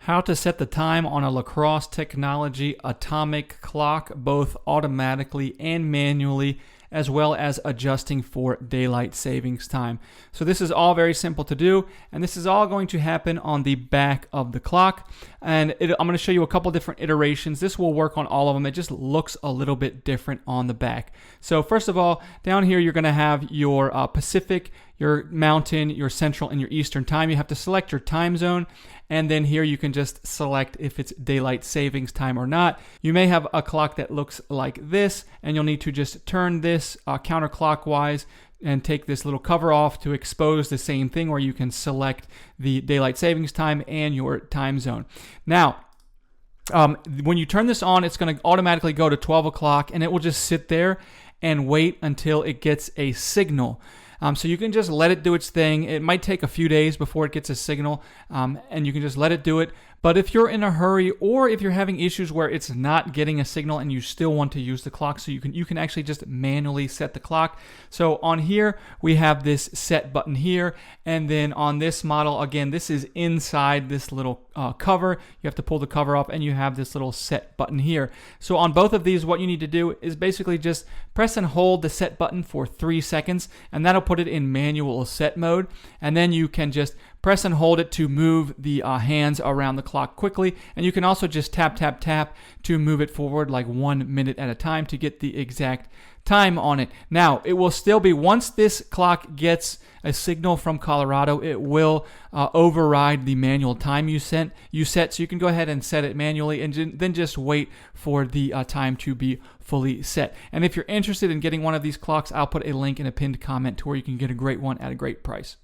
How to set the time on a LaCrosse technology atomic clock, both automatically and manually, as well as adjusting for daylight savings time. So this is all very simple to do, and this is all going to happen on the back of the clock. And I'm going to show you a couple different iterations. This will work on all of them. It just looks a little bit different on the back. So first of all, down here you're going to have your Pacific, your Mountain, your Central, and your Eastern time. You have to select your time zone, and then here you can just select if it's daylight savings time or not. You may have a clock that looks like this, and you'll need to just turn this counterclockwise and take this little cover off to expose the same thing where you can select the daylight savings time and your time zone. Now, when you turn this on, it's going to automatically go to 12 o'clock, and it will just sit there and wait until it gets a signal. So you can just let it do its thing. It might take a few days before it gets a signal, and you can just let it do it. But if you're in a hurry, or if you're having issues where it's not getting a signal and you still want to use the clock, so you can actually just manually set the clock. So on here, we have this set button here, and then on this model, again, this is inside this little cover. You have to pull the cover off, and you have this little set button here. So on both of these, what you need to do is basically just press and hold the set button for 3 seconds, and that'll put it in manual set mode. And then you can just press and hold it to move the hands around the clock quickly. And you can also just tap, tap, tap to move it forward like 1 minute at a time to get the exact time on it. Now, it will still be, once this clock gets a signal from Colorado, it will override the manual time you set. So you can go ahead and set it manually, and then just wait for the time to be fully set. And if you're interested in getting one of these clocks, I'll put a link in a pinned comment to where you can get a great one at a great price.